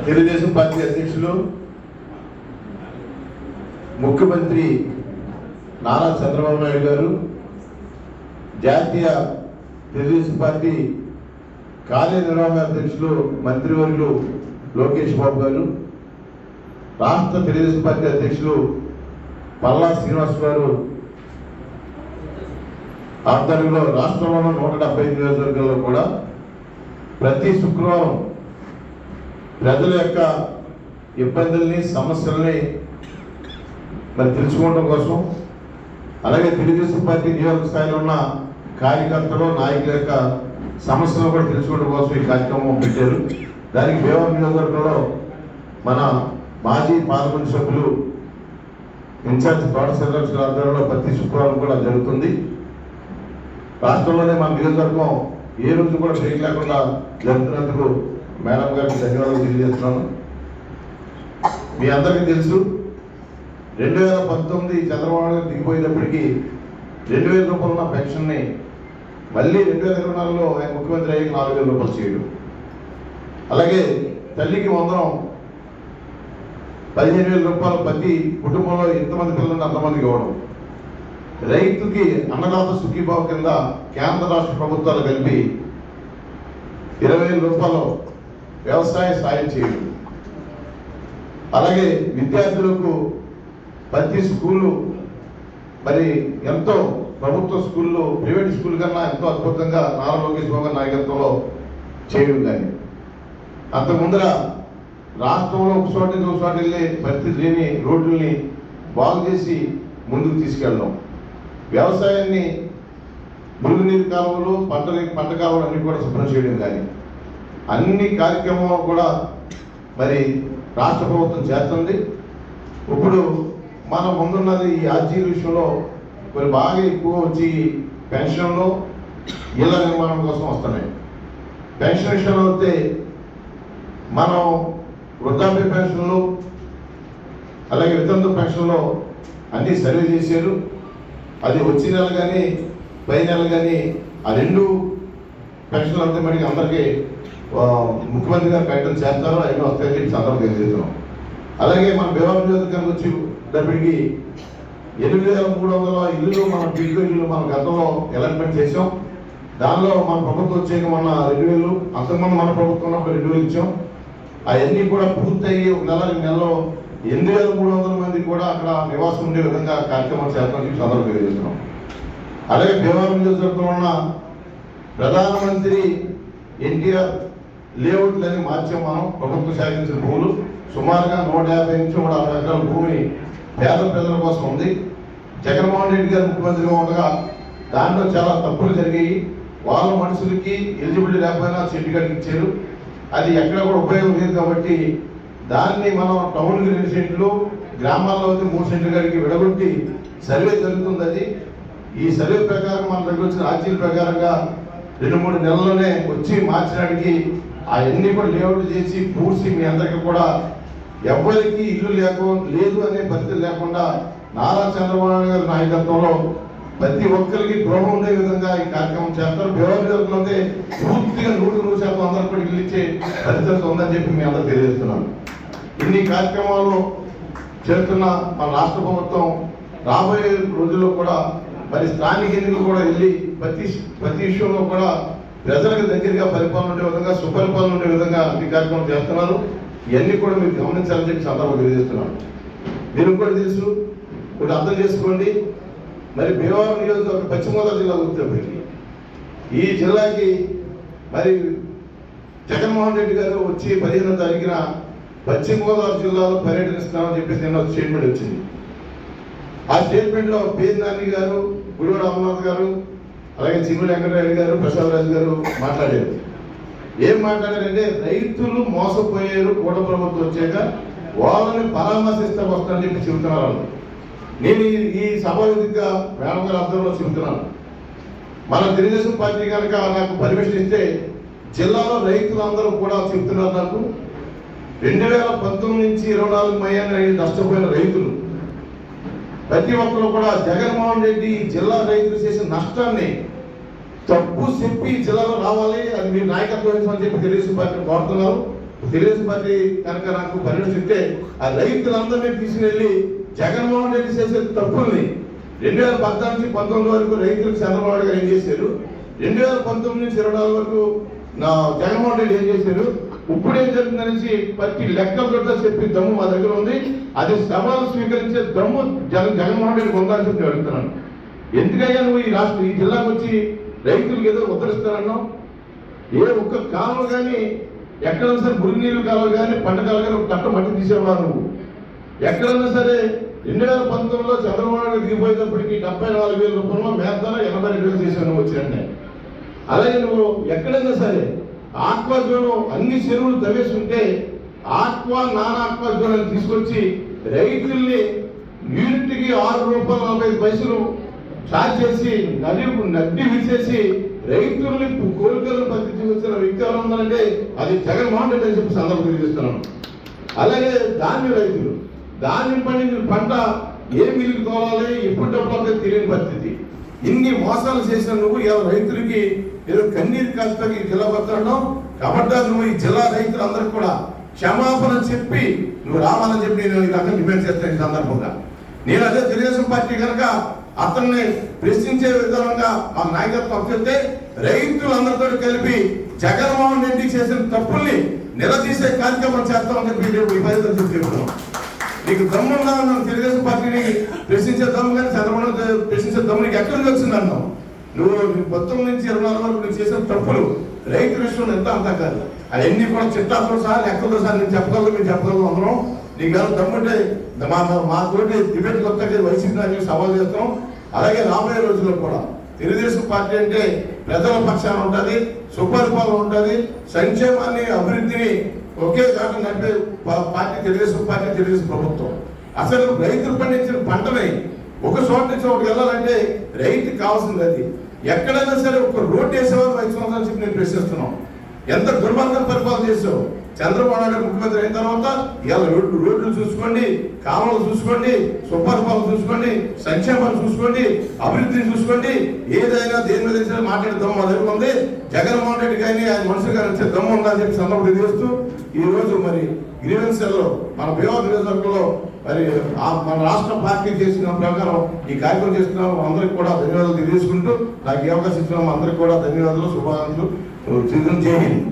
Telugu Desam party అధ్యక్షులు ముఖ్యమంత్రి నారా చంద్రబాబు నాయుడు గారు, జాతీయ తెలుగుదేశం పార్టీ కార్యనిర్వాహక అధ్యక్షులు మంత్రివర్యులు లోకేష్ బాబు గారు, రాష్ట్ర తెలుగుదేశం పార్టీ అధ్యక్షులు పల్లా శ్రీనివాస్ గారు ఆధ్వర్యంలో రాష్ట్రంలోని 175 నియోజకవర్గాల్లో కూడా ప్రతి శుక్రవారం ప్రజల యొక్క ఇబ్బందుల్ని, సమస్యల్ని మరి తెలుసుకోవడం కోసం, అలాగే తెలుగుదేశం పార్టీ నియోజక స్థాయిలో ఉన్న కార్యకర్తలు, నాయకుల యొక్క సమస్యలను కూడా తెలుసుకోవడం కోసం ఈ కార్యక్రమం పెట్టారు. దానికి భీమవరం నియోజకవర్గంలో మన మాజీ పార్లమెంట్ సభ్యులు ఇన్ఛార్జ్ తోట శ్రీనివాస్ ఆధ్వర్యంలో ప్రతి శుక్రవారం కూడా జరుగుతుంది. రాష్ట్రంలోనే మన నియోజకవర్గం ఏ రోజు కూడా బ్రేక్ లేకుండా జరుగుతున్నందుకు మేడం గారికి ధన్యవాదాలు తెలియజేస్తున్నాను. మీ అందరికీ తెలుసు, 2019 చంద్రబాబు గారు దిగిపోయేటప్పటికీ 2000 రూపాయలు ఉన్న పెన్షన్ని మళ్ళీ 2024లో ఆయన ముఖ్యమంత్రి అయ్యి 4000 రూపాయలు చేయడం, అలాగే తల్లికి వందనం 15,000 రూపాయలు ప్రతి కుటుంబంలో ఎంతమంది పిల్లలు అంతమందికి ఇవ్వడం, రైతుకి అన్నదాత సుఖీభావ కింద కేంద్ర రాష్ట్ర ప్రభుత్వాలు కలిపి 20,000 రూపాయలు వ్యవసాయ సాయం చేయడం, అలాగే విద్యార్థులకు ప్రతి స్కూళ్ళు మరి ఎంతో ప్రభుత్వ స్కూళ్ళు ప్రైవేట్ స్కూల్ కన్నా ఎంతో అద్భుతంగా నారా లోకేష్ బాబు నాయకత్వంలో చేయడం. కానీ అంతకుముందర రాష్ట్రంలో ఒక చోట నుంచి ఒక చోట వెళ్ళి పరిస్థితి లేని రోడ్లని బాగు చేసి ముందుకు తీసుకెళ్ళడం, వ్యవసాయాన్ని మురుగునీరు కాలువలు, పంట కాలువలు అన్ని కూడా శుభ్రం చేయడం, కానీ అన్ని కార్యక్రమాలు కూడా మరి రాష్ట్ర ప్రభుత్వం చేస్తుంది. ఇప్పుడు మనం ముందున్నది ఈ ఆర్జీ విషయంలో కొన్ని బాగా ఎక్కువ వచ్చి పెన్షన్లు, ఇళ్ల నిర్మాణం కోసం వస్తున్నాయి. పెన్షన్ విషయంలో వస్తే మనం వృద్ధాప్య పెన్షన్లు, అలాగే వితంతు పెన్షన్లో అన్నీ సర్వే చేశారు. అది వచ్చే నెల కానీ పై నెల కానీ ఆ 2 పెన్షన్లు అంతే మటుకు అందరికీ ముఖ్యమంత్రి గారు ప్రకటన చేస్తారో అవన్నీ వస్తాయని చెప్పి సందర్భం తెలియజేస్తున్నాం. అలాగే మన భీమవరం నియోజకవర్గానికి వచ్చేటప్పటికి 8,300 ఇల్లులు మన పీకో ఇల్లు మన గతంలో అలాట్మెంట్ చేసాం. దానిలో మన ప్రభుత్వం వచ్చాక మొన్న 2,000, అంతకుముందు మన ప్రభుత్వం 2,000 ఇచ్చాం. అవన్నీ కూడా పూర్తయ్యి ఒక నెలలో 8,300 మంది కూడా అక్కడ నివాసం ఉండే విధంగా కార్యక్రమాలు చేస్తామని సందర్భం తెలియజేస్తున్నాం. అలాగే భీమవరం నియోజకవర్గంలో ఉన్న ప్రధానమంత్రి ఎన్టీఆర్ లేఅవుట్లని మార్చాం. మనం ప్రభుత్వం సేకరించిన భూములు సుమారుగా 150 నుంచి 160 ఎకరాల భూమి పేద ప్రజల కోసం ఉంది. జగన్మోహన్ రెడ్డి గారు ముఖ్యమంత్రిగా ఉండగా దాంట్లో చాలా తప్పులు జరిగాయి. వాళ్ళ మనుషులకి ఎలిజిబిలిటీ లేకపోయినా సర్టిఫికేట్ ఇచ్చారు. అది ఎక్కడ కూడా ఉపయోగం లేదు. కాబట్టి దాన్ని మనం టౌన్కి 2 సెంట్లు, గ్రామాల్లో అయితే 3 సెంట్ల గారికి విడగొట్టి సర్వే జరుగుతుంది. అది ఈ సర్వే ప్రకారం మన దగ్గర వచ్చిన ఆర్జీల ప్రకారంగా 2-3 నెలల్లోనే వచ్చి మార్చడానికి అవన్నీ కూడా లేఅవుట్ చేసి పూడ్చి మీ అందరికీ కూడా ఎవరికి ఇల్లు లేదు అనే పరిస్థితి లేకుండా నారా చంద్రబాబు నాయుడు గారి నాయకత్వంలో ప్రతి ఒక్కరికి గృహం ఉండే విధంగా ఈ కార్యక్రమం చేస్తారు. భీమవరం పూర్తిగా 100% అందరూ కూడా ఇల్లు ఇచ్చే పరిస్థితి ఉందని చెప్పి మీ అందరూ తెలియజేస్తున్నాను. ఇన్ని కార్యక్రమాలు చేస్తున్న మన రాష్ట్ర ప్రభుత్వం రాబోయే రోజుల్లో కూడా మరి స్థానిక ఎన్నికలు కూడా వెళ్ళి ప్రతి విషయంలో కూడా ప్రజలకు దగ్గరగా పరిపాలన ఉండే విధంగా, సుపరిపాలన ఉండే విధంగా అన్ని కార్యక్రమాలు చేస్తున్నారు. ఇవన్నీ కూడా మీరు గమనించాలని చెప్పి సందర్భంగా తెలియజేస్తున్నాను. మీరు కూడా తెలుసు, ఇప్పుడు అర్థం చేసుకోండి. మరి భీమవరం నియోజకవర్గం పశ్చిమ గోదావరి జిల్లా వచ్చేప్పటికి ఈ జిల్లాకి మరి జగన్మోహన్ రెడ్డి గారు వచ్చి 15వ తారీఖున పశ్చిమ గోదావరి జిల్లాలో పర్యటనిస్తామని చెప్పేసి నిన్న స్టేట్మెంట్ వచ్చింది. ఆ స్టేట్మెంట్లో పేరు నాని గారు, గురువు రామనాథ్ గారు, అలాగే చిగురు వెంకటరెడ్డి గారు, ప్రసాద్ రాజు గారు మాట్లాడారు. ఏం మాట్లాడారంటే రైతులు మోసపోయారు, కూట ప్రభుత్వం వచ్చాక వాళ్ళని పరామర్శిస్తే వస్తారని చెప్పి చెబుతున్నారు. నేను ఈ సభావేదికగా మేడం గారి అర్థంలో చెబుతున్నాను. మన తెలుగుదేశం పార్టీ కనుక నాకు పర్మిషన్ ఇస్తే జిల్లాలో రైతులందరూ కూడా చెబుతున్నారు, నాకు 2019 నుంచి 24 మయ్యాన్ని నష్టపోయిన రైతులు ప్రతి ఒక్కరు కూడా జగన్మోహన్ రెడ్డి జిల్లా రైతులు చేసిన నష్టాన్ని తప్పు చెప్పి జిల్లాలో రావాలి, అది మీరు నాయకత్వం వహించమని చెప్పి తెలుగుదేశం పార్టీ కోరుతున్నారు. తెలుగుదేశం పార్టీ కనుక నాకు పరిణిస్తే ఆ రైతులందరినీ తీసుకెళ్లి జగన్మోహన్ రెడ్డి చేసే తప్పుల్ని 2014 నుంచి 19 వరకు రైతులకు చంద్రబాబు గారు ఏం చేశారు, 2019 నుంచి 24 వరకు జగన్మోహన్ రెడ్డి ఏం చేశారు, ఇప్పుడు ఏం జరుగుతుందనేసి ప్రతి లెక్కలతో చెప్పి దమ్ము మా దగ్గర ఉంది. అది సవాలు స్వీకరించే దమ్ము జగన్మోహన్ రెడ్డి ఉందని చెప్పి అడుగుతున్నాను. ఎందుకయ్యా నువ్వు ఈ జిల్లాకు వచ్చి రైతులకు ఏదో ఉద్ధరిస్తానన్నావు? ఏ ఒక్క కాలువ కానీ ఎక్కడైనా సరే మురుగునీరు కాలువ కానీ పంట కాలువ కానీ ఒక కట్ట మట్టి తీసేవాడు నువ్వు. ఎక్కడైనా సరే 2019లో చంద్రబాబు నాయుడు దిగిపోయేటప్పటికి 74,000 రూపాయలు మేద్దాలో 82,000 చేశాను నువ్వు వచ్చినంటే. అలాగే నువ్వు ఎక్కడైనా సరే ఆక్వా జోన్ అన్ని చెరువులు తవ్వేసుకుంటే ఆక్వా నాన్ ఆక్వా జోన్ అని తీసుకొచ్చి రైతుల్ని యూనిట్కి ₹6.45 ఛార్జ్ చేసి నడ్డి విడిచేసి రైతుల్ని కోరికలను పద్ధతి వచ్చిన వ్యక్తి ఎవరు ఉందంటే అది జగన్మోహన్ రెడ్డి అని చెప్పి సందర్భం తెలియజేస్తున్నాను. అలాగే ధాన్యం పండించిన పంట ఏ మిల్లుకి తోలాలి, ఎప్పుడు డబ్బులు తెలియని పరిస్థితి. ఇన్ని మోసాలు చేసిన నువ్వు రైతులకి ఏదో కన్నీరు కాస్త జిల్లా పత్రం కాబట్టి నువ్వు ఈ జిల్లా రైతులందరికీ కూడా క్షమాపణ చెప్పి నువ్వు రావాలని చెప్పి నేను ఈ రకంగా డిమాండ్ చేస్తాను. ఈ సందర్భంగా నేను అదే తెలుగుదేశం పార్టీ కనుక అతన్ని ప్రశ్నించే విధానంగా మా నాయకత్వం చెప్తే రైతులందరితో కలిపి జగన్మోహన్ రెడ్డి చేసిన తప్పుల్ని నిలదీసే కార్యక్రమం చేస్తామని చెప్పి ఈ పరిస్థితి చెప్తున్నాం. నీకు దమ్ముందా నన్ను తెలుగుదేశం పార్టీని ప్రశ్నించే దమ్ము కానీ చంద్రబాబు ప్రశ్నించే దమ్ము నీకు ఎక్కడి నుంచి వచ్చిందన్నావు? నువ్వు 19 నుంచి 24 వరకు నువ్వు చేసిన తప్పులు రైతు విషయంలో ఎంత అంతా కాదు. అవన్నీ కూడా చిట్టాలతో సహా లెక్కలతో సహా నేను చెప్పగలను, మీరు చెప్పగలను అందరం. నీకు ఏమైనా దమ్ముంటే మా తోటి డిబేట్ కొత్తగా వైసీపీ నాయకులు సవాల్ చేస్తాం. అలాగే రాబోయే రోజుల్లో కూడా తెలుగుదేశం పార్టీ అంటే ప్రజల పక్షాన ఉంటుంది, సుపరిపాలన ఉంటుంది, సంక్షేమాన్ని అభివృద్ధిని ఒకే చాట నడిపే పార్టీ తెలుగుదేశం పార్టీ, తెలుగుదేశం ప్రభుత్వం. అసలు రైతులు పండించిన పంటని ఒక చోట నుంచి ఒకటి వెళ్ళాలంటే రైతుకి కావాల్సింది అది. ఎక్కడైనా సరే ఒక రోడ్డు వేసేవారు 5 సంవత్సరాల చెప్పి నేను ప్రశ్నిస్తున్నాం. ఎంత దుర్మార్గం పరిపాలన చేసావు. చంద్రబాబు నాయుడు ముఖ్యమంత్రి అయిన తర్వాత ఇలా రోడ్లు చూసుకోండి, కాలువలు చూసుకోండి, సుపరిపాలన చూసుకోండి, సంక్షేమాలు చూసుకోండి, అభివృద్ధిని చూసుకోండి. ఏదైనా దేని మీద మాట్లాడే దమ్ము మా దగ్గర ఉంది. జగన్మోహన్ రెడ్డి కానీ ఆయన మనుషులు కానీ వచ్చే దమ్ము ఉందని చెప్పి సందర్భం తెలియజేస్తూ ఈ రోజు మరి గ్రీవెన్సెల్లో మన భీమవరం నియోజకవర్గంలో మరి మన రాష్ట్ర పార్టీ చేసిన ప్రకారం ఈ కార్యక్రమం చేస్తున్నాం. అందరికి కూడా ధన్యవాదాలు తెలియజేసుకుంటూ నాకు ఈ అవకాశం ఇచ్చిన అందరికి కూడా ధన్యవాదాలు, శుభాకాంక్షలు. జై హింద్.